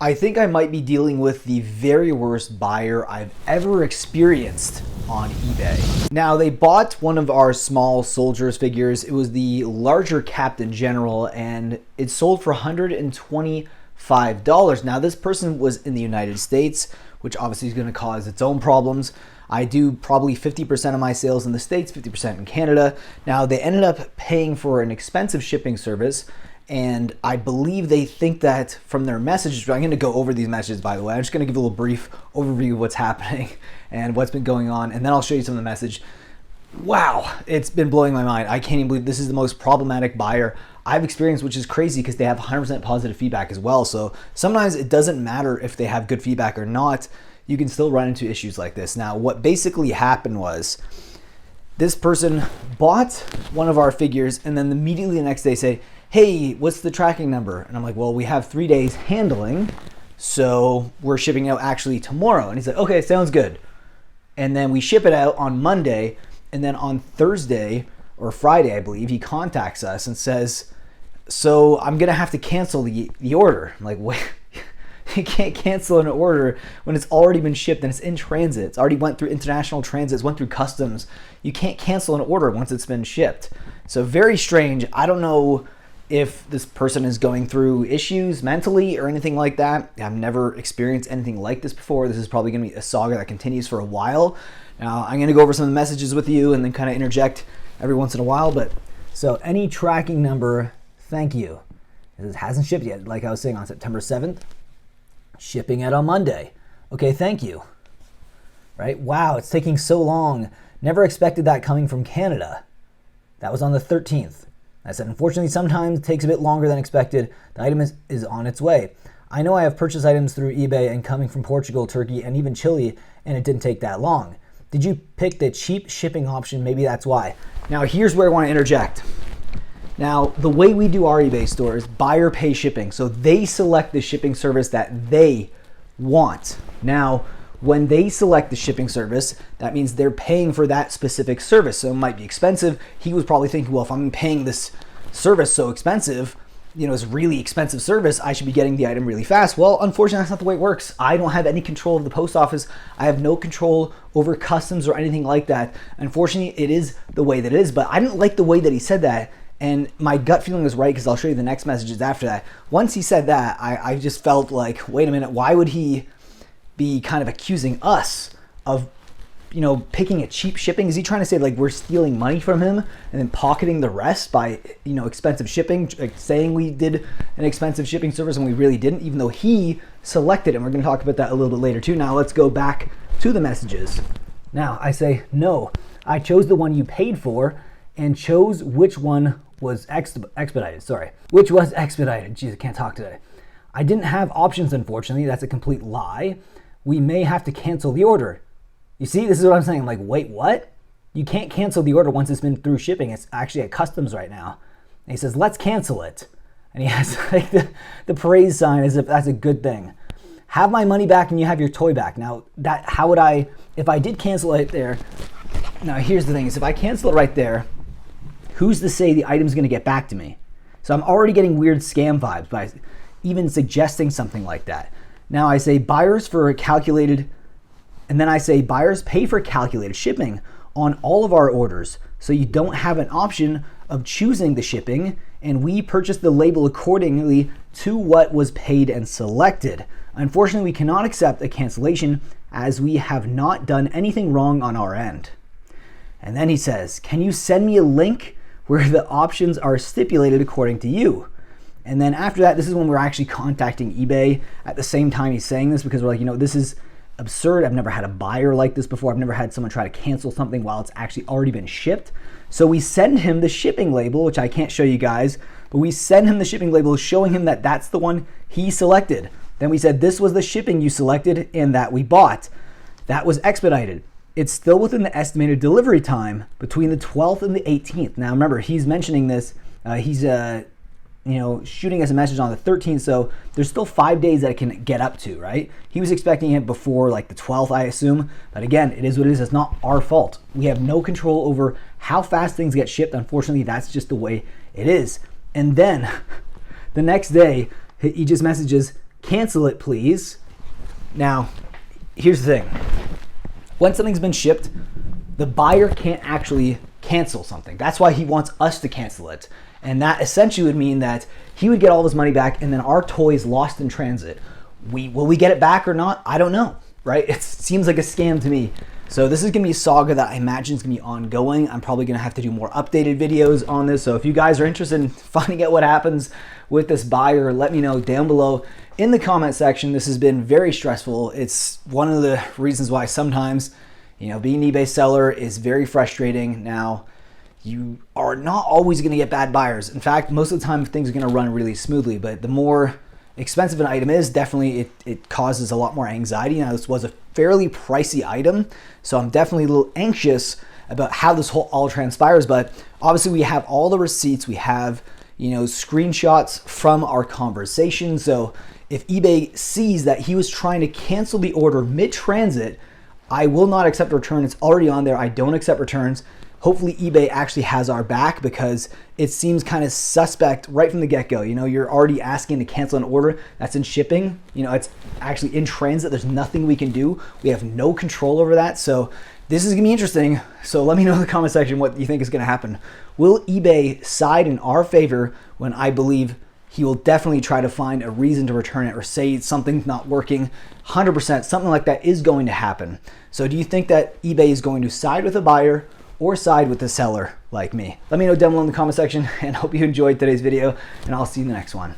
I think I might be dealing with the very worst buyer I've ever experienced on eBay. Now, they bought one of our small soldiers figures. It was the larger Captain General, and it sold for $125. Now, this person was in the United States, which obviously is going to cause its own problems. I do probably 50% of my sales in the States, 50% in Canada. Now, they ended up paying for an expensive shipping service, and I believe they think that from their messages. I'm going to go over these messages, by the way. I'm just going to give a little brief overview of what's happening and what's been going on, and then I'll show you some of the message. Wow, it's been blowing my mind. I can't even believe this is the most problematic buyer I've experienced, which is crazy because they have 100% positive feedback as well. So sometimes it doesn't matter if they have good feedback or not. You can still run into issues like this. Now, what basically happened was this person bought one of our figures and then immediately the next day say, hey, what's the tracking number? And I'm like, well, we have 3 days handling, so we're shipping out actually tomorrow. And he's like, okay, sounds good. And then we ship it out on Monday, and then on Thursday or Friday, I believe, he contacts us and says, so I'm gonna have to cancel the order. I'm like, wait, you can't cancel an order when it's already been shipped and it's in transit. It's already went through international transits, went through customs. You can't cancel an order once it's been shipped. So very strange. I don't know if this person is going through issues mentally or anything like that. I've never experienced anything like this before. This is probably going to be a saga that continues for a while. Now, I'm going to go over some of the messages with you and then kind of interject every once in a while. But so any tracking number, thank you. It hasn't shipped yet. Like I was saying, on September 7th, shipping it on Monday. Okay, thank you. Right? Wow, it's taking so long. Never expected that coming from Canada. That was on the 13th. I said, unfortunately, sometimes it takes a bit longer than expected. The item is on its way. I know I have purchased items through eBay and coming from Portugal, Turkey, and even Chile, and it didn't take that long. Did you pick the cheap shipping option? Maybe that's why. Now, here's where I want to interject. Now, the way we do our eBay store is buyer pay shipping. So they select the shipping service that they want. Now, when they select the shipping service, that means they're paying for that specific service. So it might be expensive. He was probably thinking, well, if I'm paying this service so expensive, it's really expensive service, I should be getting the item really fast. Well, unfortunately, that's not the way it works. I don't have any control of the post office. I have no control over customs or anything like that. Unfortunately, it is the way that it is, but I didn't like the way that he said that. And my gut feeling was right because I'll show you the next messages after that. Once he said that, I just felt like, wait a minute, why would he be kind of accusing us of, picking a cheap shipping? Is he trying to say like we're stealing money from him and then pocketing the rest by, expensive shipping, like saying we did an expensive shipping service and we really didn't, even though he selected it? And we're going to talk about that a little bit later too. Now let's go back to the messages. Now I say, no, I chose the one you paid for and chose which one was expedited. Which was expedited. Jeez, I can't talk today. I didn't have options, unfortunately. That's a complete lie. We may have to cancel the order. You see, this is what I'm saying. I'm like, wait, what? You can't cancel the order once it's been through shipping. It's actually at customs right now. And he says, let's cancel it. And he has like the praise sign as if that's a good thing. Have my money back and you have your toy back. Now, how would I, if I did cancel it there, now here's the thing, is if I cancel it right there, who's to say the item's going to get back to me? So I'm already getting weird scam vibes by even suggesting something like that. Now I say buyers for calculated, and then I say buyers pay for calculated shipping on all of our orders. So you don't have an option of choosing the shipping, and we purchase the label accordingly to what was paid and selected. Unfortunately, we cannot accept a cancellation as we have not done anything wrong on our end. And then he says, can you send me a link where the options are stipulated according to you? And then after that, this is when we're actually contacting eBay at the same time he's saying this, because we're like, this is absurd. I've never had a buyer like this before. I've never had someone try to cancel something while it's actually already been shipped. So we send him the shipping label, which I can't show you guys, but we send him the shipping label showing him that that's the one he selected. Then we said, this was the shipping you selected and that we bought. That was expedited. It's still within the estimated delivery time between the 12th and the 18th. Now remember, he's mentioning this, he's shooting us a message on the 13th, so there's still 5 days that it can get up to, right? He was expecting it before like the 12th, I assume. But again, it is what it is. It's not our fault. We have no control over how fast things get shipped. Unfortunately, that's just the way it is. And then the next day, he just messages, cancel it, please. Now, here's the thing. When something's been shipped, the buyer can't actually cancel something. That's why he wants us to cancel it. And that essentially would mean that he would get all his money back and then our toy is lost in transit. Will we get it back or not? I don't know, right? It seems like a scam to me. So this is gonna be a saga that I imagine is gonna be ongoing. I'm probably gonna have to do more updated videos on this. So if you guys are interested in finding out what happens with this buyer, let me know down below in the comment section. This has been very stressful. It's one of the reasons why sometimes, being an eBay seller is very frustrating. Now, you are not always gonna get bad buyers. In fact, most of the time things are gonna run really smoothly, but the more expensive an item is, definitely it causes a lot more anxiety. Now, this was a fairly pricey item, so I'm definitely a little anxious about how this all transpires, but obviously we have all the receipts, we have screenshots from our conversation. So if eBay sees that he was trying to cancel the order mid-transit, I will not accept a return. It's already on there. I don't accept returns. Hopefully eBay actually has our back, because it seems kind of suspect right from the get-go. You're already asking to cancel an order that's in shipping. It's actually in transit. There's nothing we can do. We have no control over that. So this is gonna be interesting. So let me know in the comment section what you think is gonna happen. Will eBay side in our favor when I believe he will definitely try to find a reason to return it or say something's not working? 100%, something like that is going to happen. So do you think that eBay is going to side with the buyer or side with the seller like me? Let me know down below in the comment section, and hope you enjoyed today's video, and I'll see you in the next one.